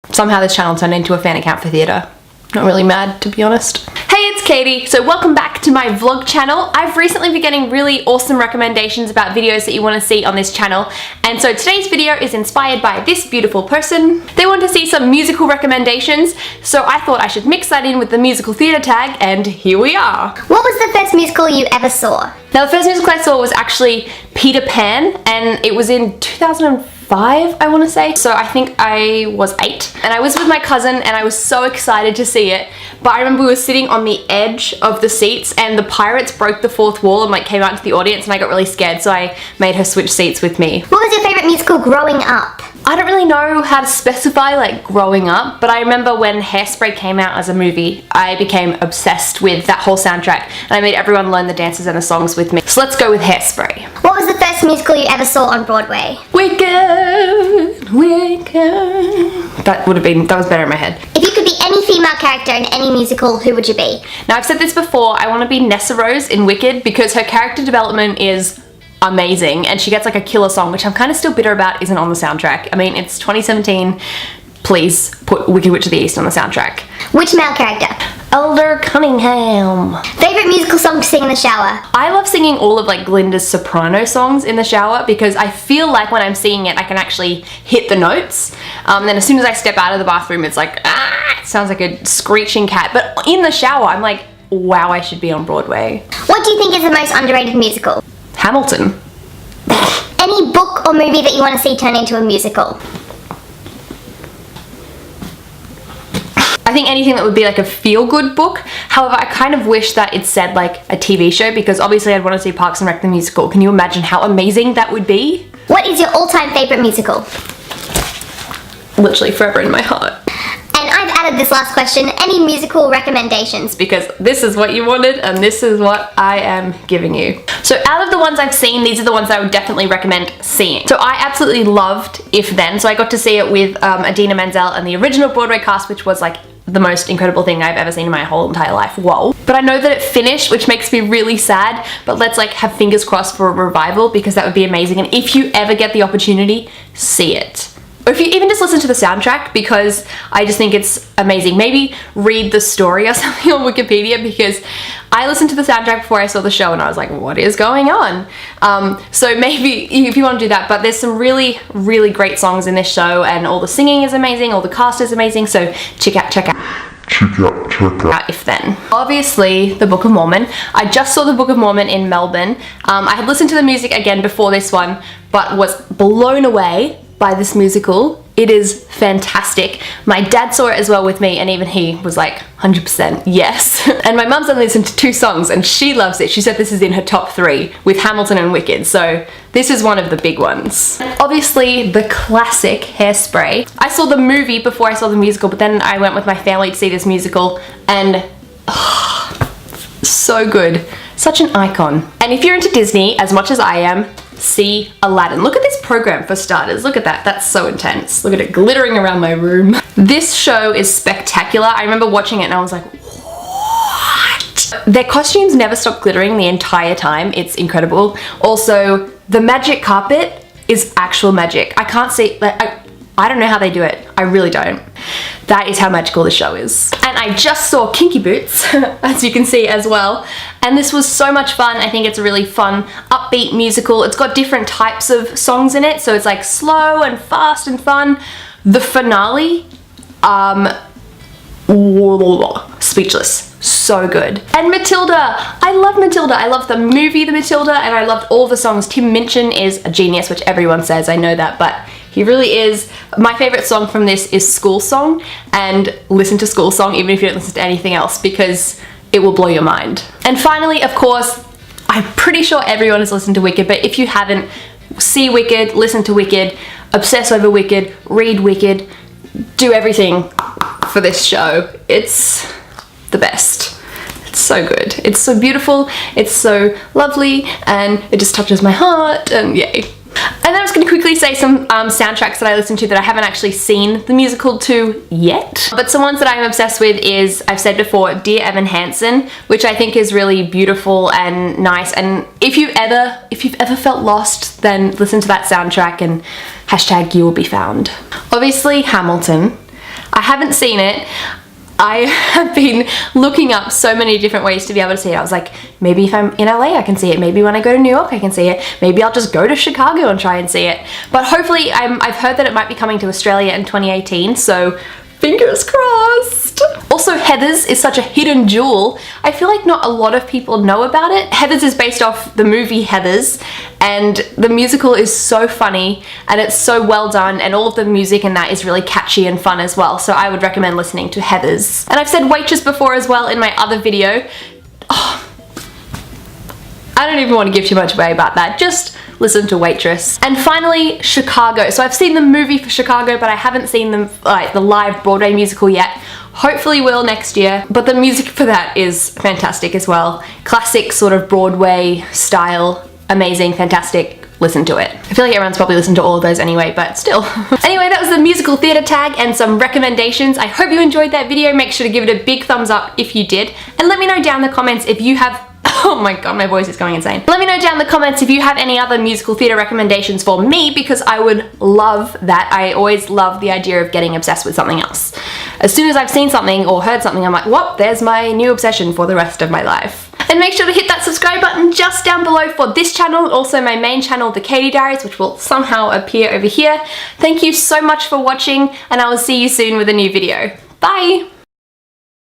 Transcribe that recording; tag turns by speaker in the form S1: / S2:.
S1: Somehow this channel turned into a fan account for theatre. Not really mad, to be honest. Hey, it's Caitie. So welcome back to my vlog channel. I've recently been getting really awesome recommendations about videos that you want to see on this channel. And so today's video is inspired by this beautiful person. They want to see some musical recommendations, so I thought I should mix that in with the musical theatre tag, and here we are.
S2: What was the first musical you ever saw?
S1: Now, the first musical I saw was actually Peter Pan, and it was in 2005, I want to say. So I think I was 8, and I was with my cousin, and I was so excited to see it. But I remember we were sitting on the edge of the seats, and the pirates broke the fourth wall and like came out to the audience, and I got really scared, so I made her switch seats with me.
S2: What was your favourite musical growing up?
S1: I don't really know how to specify like growing up, but I remember when Hairspray came out as a movie, I became obsessed with that whole soundtrack, and I made everyone learn the dances and the songs with me. So let's go with Hairspray.
S2: What was the first musical you ever saw on Broadway?
S1: Wicked, Wicked. That was better in my head.
S2: If you could be any female character in any musical, who would you be?
S1: Now, I've said this before, I want to be Nessa Rose in Wicked because her character development is amazing, and she gets like a killer song, which I'm kind of still bitter about isn't on the soundtrack. I mean, it's 2017. Please put Wicked Witch of the East on the soundtrack.
S2: Which male character?
S1: Elder Cunningham.
S2: Favourite musical song to sing in the shower?
S1: I love singing all of like Glinda's soprano songs in the shower because I feel like when I'm singing it, I can actually hit the notes. Then as soon as I step out of the bathroom, it's like, it sounds like a screeching cat. But in the shower, I'm like, wow, I should be on Broadway.
S2: What do you think is the most underrated musical?
S1: Hamilton.
S2: Any book or movie that you want to see turn into a musical?
S1: I think anything that would be like a feel-good book. However, I kind of wish that it said like a TV show because obviously I'd want to see Parks and Rec the musical. Can you imagine how amazing that would be?
S2: What is your all-time favourite musical?
S1: Literally Forever in My Heart.
S2: And I've added this last question, any musical recommendations?
S1: Because this is what you wanted and this is what I am giving you. So out of the ones I've seen, these are the ones that I would definitely recommend seeing. So I absolutely loved If Then. So I got to see it with Idina Menzel and the original Broadway cast, which was like the most incredible thing I've ever seen in my whole entire life. Whoa. But I know that it finished, which makes me really sad, but let's like have fingers crossed for a revival because that would be amazing. And if you ever get the opportunity, see it. Or if you even just listen to the soundtrack because I just think it's amazing. Maybe read the story or something on Wikipedia because I listened to the soundtrack before I saw the show and I was like, what is going on? So maybe if you want to do that, but there's some really, really great songs in this show and all the singing is amazing, all the cast is amazing, so check out If Then. Obviously, the Book of Mormon. I just saw the Book of Mormon in Melbourne. I had listened to the music again before this one, but was blown away by this musical. It is fantastic. My dad saw it as well with me and even he was like 100% yes. And my mum's only listened to 2 songs and she loves it. She said this is in her top 3 with Hamilton and Wicked, so this is one of the big ones. Obviously the classic Hairspray. I saw the movie before I saw the musical, but then I went with my family to see this musical and so good. Such an icon. And if you're into Disney as much as I am, see Aladdin. Look at this program for starters. Look at that. That's so intense. Look at it glittering around my room. This show is spectacular. I remember watching it and I was like, what? Their costumes never stop glittering the entire time. It's incredible. Also, the magic carpet is actual magic. I can't see, I don't know how they do it. I really don't. That is how magical the show is. And I just saw Kinky Boots, as you can see as well. And this was so much fun. I think it's a really fun, upbeat musical. It's got different types of songs in it. So it's like slow and fast and fun. The finale, speechless. So good. And Matilda. I love Matilda. I love the movie The Matilda and I loved all the songs. Tim Minchin is a genius, which everyone says, I know that, but he really is. My favorite song from this is School Song, and listen to School Song even if you don't listen to anything else because it will blow your mind. And finally, of course, I'm pretty sure everyone has listened to Wicked, but if you haven't, see Wicked, listen to Wicked, obsess over Wicked, read Wicked, do everything for this show. It's the best. It's so good. It's so beautiful, it's so lovely, and it just touches my heart, and yay. And I'm just going to quickly say some soundtracks that I listen to that I haven't actually seen the musical to yet. But some ones that I'm obsessed with is, I've said before, Dear Evan Hansen, which I think is really beautiful and nice. And if you've ever felt lost, then listen to that soundtrack and hashtag you will be found. Obviously Hamilton. haven't seen it. I have been looking up so many different ways to be able to see it. I was like, maybe if I'm in LA I can see it. Maybe when I go to New York I can see it. Maybe I'll just go to Chicago and try and see it. But hopefully, I've heard that it might be coming to Australia in 2018, so fingers crossed. Also, Heathers is such a hidden jewel. I feel like not a lot of people know about it. Heathers is based off the movie Heathers, and the musical is so funny and it's so well done, and all of the music in that is really catchy and fun as well. So I would recommend listening to Heathers. And I've said Waitress before as well in my other video. Oh, I don't even want to give too much away about that. Just listen to Waitress. And finally, Chicago. So I've seen the movie for Chicago, but I haven't seen the live Broadway musical yet. Hopefully will next year, but the music for that is fantastic as well. Classic sort of Broadway style, amazing, fantastic. Listen to it. I feel like everyone's probably listened to all of those anyway, but still. Anyway, that was the musical theatre tag and some recommendations. I hope you enjoyed that video. Make sure to give it a big thumbs up if you did, and let me know down in the comments if you have oh my god, my voice is going insane. Let me know down in the comments if you have any other musical theatre recommendations for me, because I would love that. I always love the idea of getting obsessed with something else. As soon as I've seen something or heard something, I'm like, whoop, there's my new obsession for the rest of my life. And make sure to hit that subscribe button just down below for this channel, and also my main channel, The Caitie Diaries, which will somehow appear over here. Thank you so much for watching, and I will see you soon with a new video. Bye!